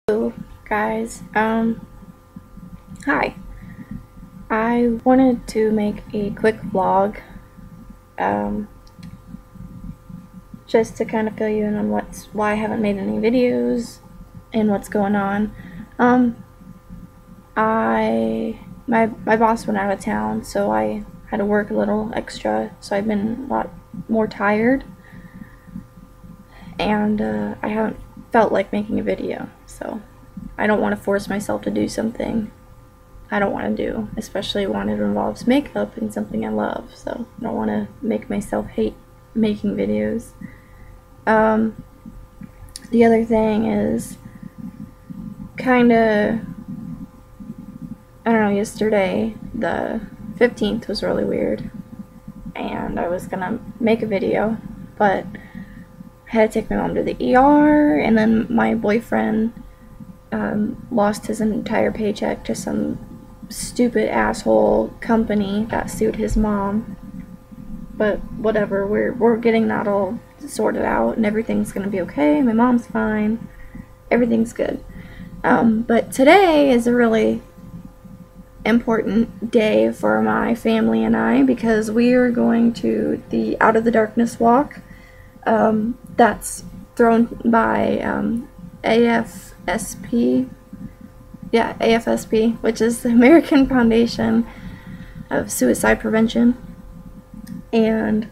Hello guys, hi. I wanted to make a quick vlog, um, just to kind of fill you in on why I haven't made any videos and what's going on. My boss went out of town, so I had to work a little extra, so I've been a lot more tired, and I haven't felt like making a video, so I don't want to force myself to do something I don't want to do, especially when it involves makeup and something I love, so I don't want to make myself hate making videos. The other thing is kinda, I don't know, yesterday, the 15th was really weird, and I was gonna make a video, but I had to take my mom to the ER, and then my boyfriend lost his entire paycheck to some stupid asshole company that sued his mom. But whatever, we're getting that all sorted out, and everything's gonna be okay. My mom's fine. Everything's good. But today is a really important day for my family and I, because we are going to the Out of the Darkness walk. That's thrown by AFSP, which is the American Foundation of Suicide Prevention, and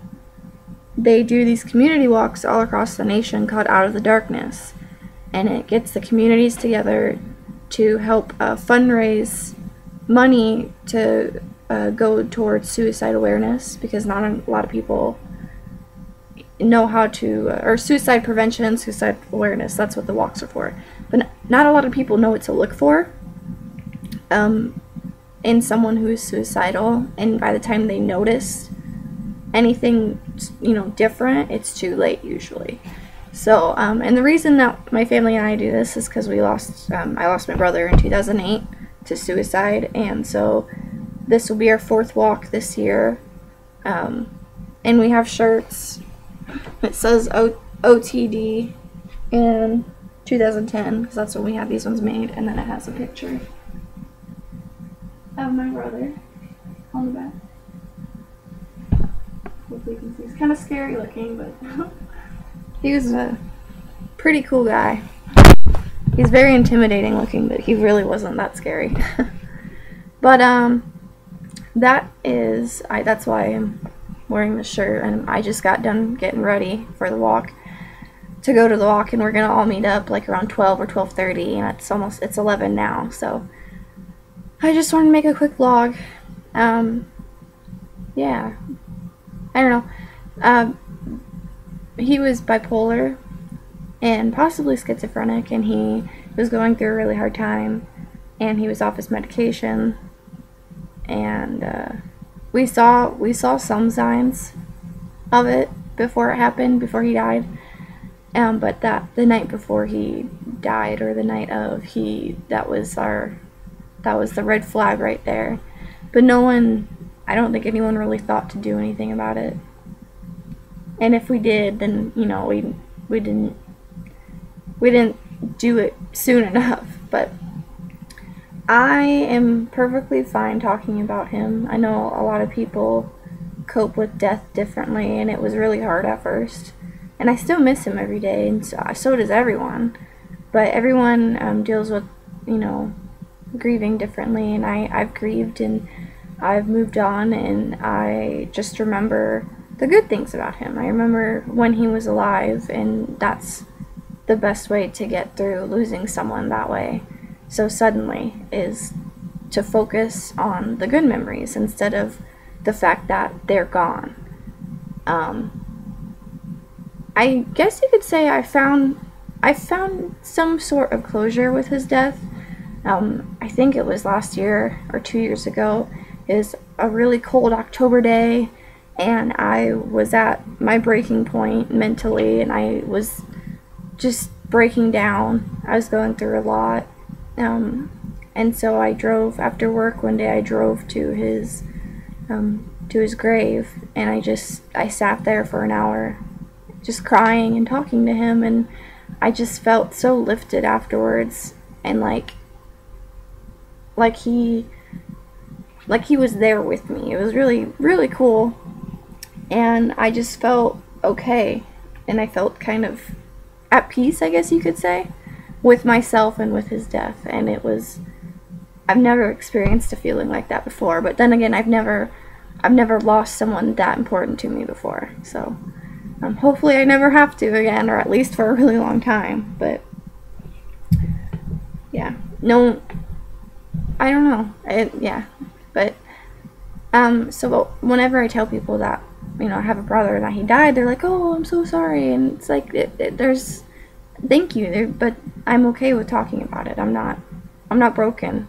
they do these community walks all across the nation called Out of the Darkness, and it gets the communities together to help fundraise money to go towards suicide awareness, because not a lot of people know how to, or suicide prevention, suicide awareness, that's what the walks are for. But not a lot of people know what to look for in someone who's suicidal, and by the time they notice anything, different, it's too late usually. So, and the reason that my family and I do this is because I lost my brother in 2008 to suicide, and so this will be our 4th walk this year, and we have shirts. It says OTD in 2010, because that's when we had these ones made, and then it has a picture of my brother on the back. Hopefully you can see. He's kind of scary looking, but he was a pretty cool guy. He's very intimidating looking, but he really wasn't that scary. But that's why I'm wearing this shirt, and I just got done getting ready for the walk, to go to the walk, and we're gonna all meet up like around 12 or 12:30, and it's 11 now, so I just wanted to make a quick vlog. Yeah, I don't know. He was bipolar and possibly schizophrenic, and he was going through a really hard time, and he was off his medication, and we saw some signs of it before it happened, before he died. But the night before he died, or the night of, that was the red flag right there. But I don't think anyone really thought to do anything about it. And if we did, then we didn't do it soon enough. But I am perfectly fine talking about him. I know a lot of people cope with death differently, and it was really hard at first. And I still miss him every day, and so does everyone. But everyone deals with, grieving differently, and I've grieved, and I've moved on, and I just remember the good things about him. I remember when he was alive, and that's the best way to get through losing someone that way so suddenly, is to focus on the good memories instead of the fact that they're gone. I guess you could say I found some sort of closure with his death. I think it was last year or 2 years ago. It was a really cold October day, and I was at my breaking point mentally, and I was just breaking down. I was going through a lot. And so I drove after work one day. I drove to his grave, and I sat there for an hour, just crying and talking to him, and I just felt so lifted afterwards. and like he was there with me. It was really, really cool, and I just felt okay, and I felt kind of at peace, I guess you could say, with myself and with his death. And I've never experienced a feeling like that before, but then again, I've never lost someone that important to me before, so hopefully I never have to again, or at least for a really long time. But yeah, no, I don't know. Yeah, but so whenever I tell people that, you know, I have a brother and that he died, they're like, "Oh, I'm so sorry," and it's like, there's thank you there, but I'm okay with talking about it. I'm not broken.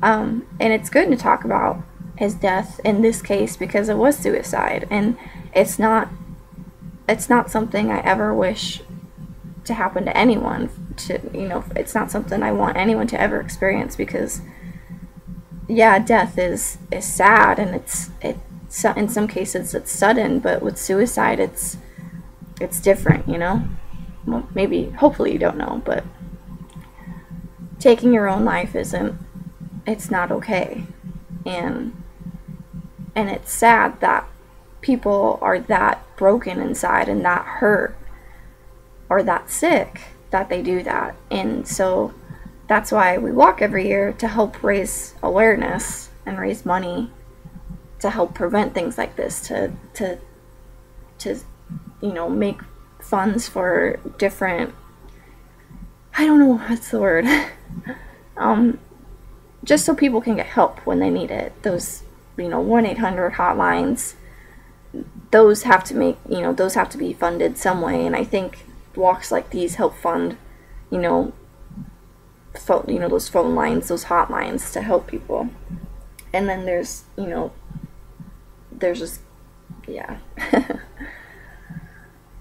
And it's good to talk about his death in this case because it was suicide, and it's not something I ever wish to happen to anyone. It's not something I want anyone to ever experience, because yeah, death is sad, and it's in some cases it's sudden, but with suicide it's different, you know. Well, maybe, hopefully you don't know, but taking your own life it's not okay, and it's sad that people are that broken inside and that hurt or that sick that they do that. And so that's why we walk every year, to help raise awareness and raise money to help prevent things like this, to you know, make funds for different, I don't know what's the word, just so people can get help when they need it. Those, you know, 1-800 hotlines, those have to be funded some way, and I think walks like these help fund, you know, those phone lines, those hotlines to help people. And then there's just, yeah.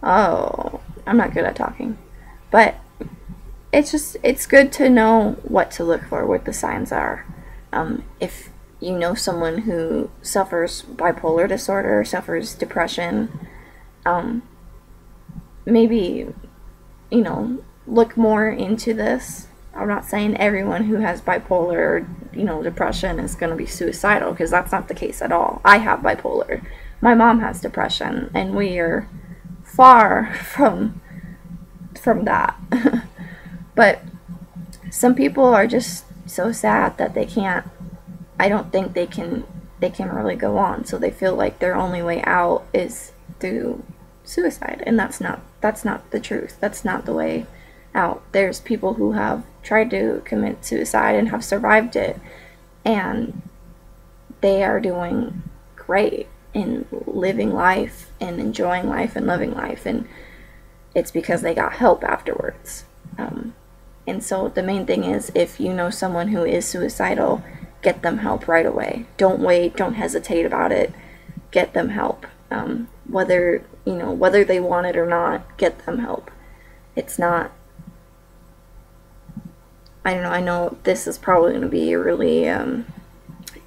Oh, I'm not good at talking, but it's good to know what to look for, what the signs are. If you know someone who suffers bipolar disorder, suffers depression, maybe, you know, look more into this. I'm not saying everyone who has bipolar or, you know, depression is going to be suicidal, because that's not the case at all. I have bipolar. My mom has depression, and we are far from that. But some people are just so sad that they can't, I don't think they can really go on, so they feel like their only way out is through suicide, and that's not the truth. That's not the way out. There's people who have tried to commit suicide and have survived it, and they are doing great in living life and enjoying life and living life, and it's because they got help afterwards. And so the main thing is, if you know someone who is suicidal, get them help right away. Don't wait, don't hesitate about it. Get them help. Whether they want it or not, get them help. It's not, I don't know, I know this is probably going to be a really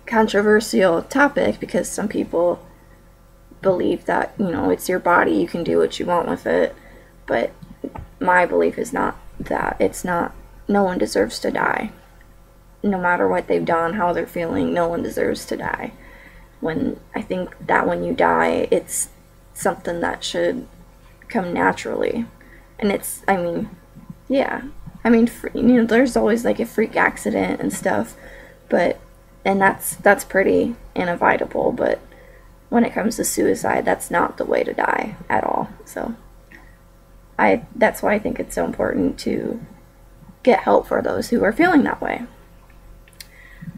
controversial topic, because some people believe that, you know, it's your body, you can do what you want with it. But my belief is not that. It's not, no one deserves to die. No matter what they've done, how they're feeling, no one deserves to die. I think that when you die, it's something that should come naturally. And it's, I mean, yeah. I mean, you know, there's always like a freak accident and stuff, and that's pretty inevitable, but when it comes to suicide, that's not the way to die at all. So that's why I think it's so important to get help for those who are feeling that way.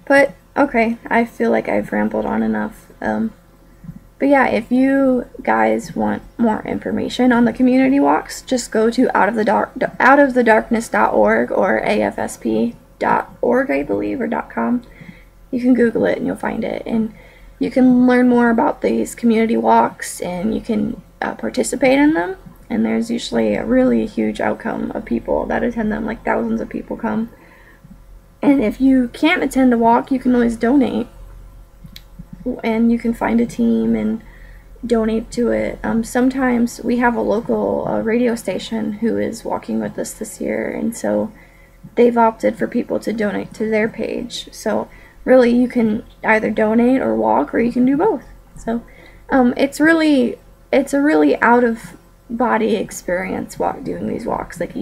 But okay, I feel like I've rambled on enough. But yeah, if you guys want more information on the community walks, just go to outofthedarkness.org or afsp.org, I believe, or .com. You can Google it and you'll find it, and you can learn more about these community walks, and you can participate in them. And there's usually a really huge outcome of people that attend them, like thousands of people come. And if you can't attend a walk, you can always donate, and you can find a team and donate to it. Sometimes we have a local radio station who is walking with us this year, and so they've opted for people to donate to their page. So really, you can either donate or walk, or you can do both. So it's a really out of body experience doing these walks. Like,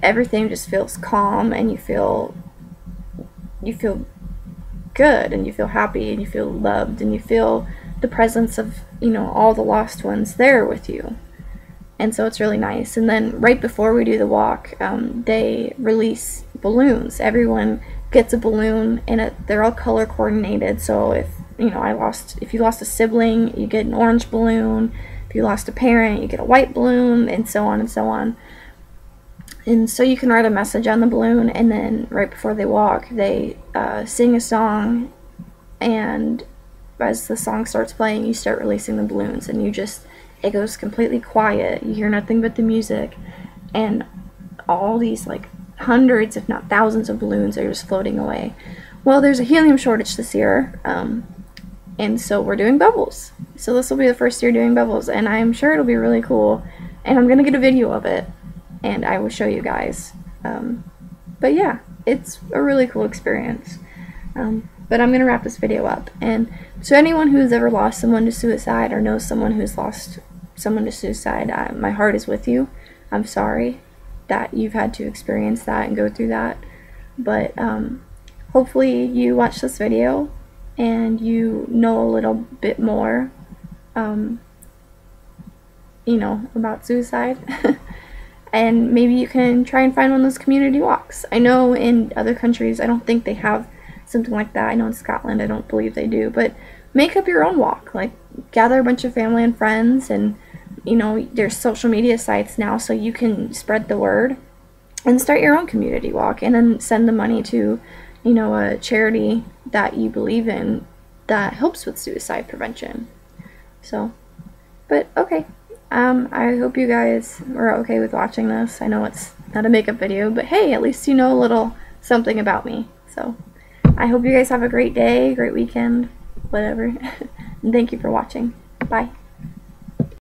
everything just feels calm, and you feel good, and you feel happy, and you feel loved, and you feel the presence of, all the lost ones there with you. And so it's really nice. And then right before we do the walk, they release balloons. Everyone gets a balloon, and they're all color coordinated. So if you lost a sibling, you get an orange balloon. If you lost a parent, you get a white balloon, and so on and so on. And so you can write a message on the balloon, and then right before they walk, they sing a song, and as the song starts playing, you start releasing the balloons, and it goes completely quiet. You hear nothing but the music, and all these, like, hundreds, if not thousands of balloons are just floating away. Well, there's a helium shortage this year, and so we're doing bubbles. So this will be the first year doing bubbles, and I'm sure it'll be really cool, and I'm gonna get a video of it, and I will show you guys. But yeah, it's a really cool experience. But I'm gonna wrap this video up. And so anyone who's ever lost someone to suicide, or knows someone who's lost someone to suicide, my heart is with you. I'm sorry that you've had to experience that and go through that. But hopefully you watch this video and you know a little bit more, about suicide. And maybe you can try and find one of those community walks. I know in other countries, I don't think they have something like that. I know in Scotland, I don't believe they do. But make up your own walk. Like, gather a bunch of family and friends, and there's social media sites now, so you can spread the word and start your own community walk, and then send the money to a charity that you believe in that helps with suicide prevention. So, but okay, I hope you guys were okay with watching this. I know it's not a makeup video, but hey, at least you know a little something about me. So I hope you guys have a great day, great weekend, whatever. And thank you for watching. Bye.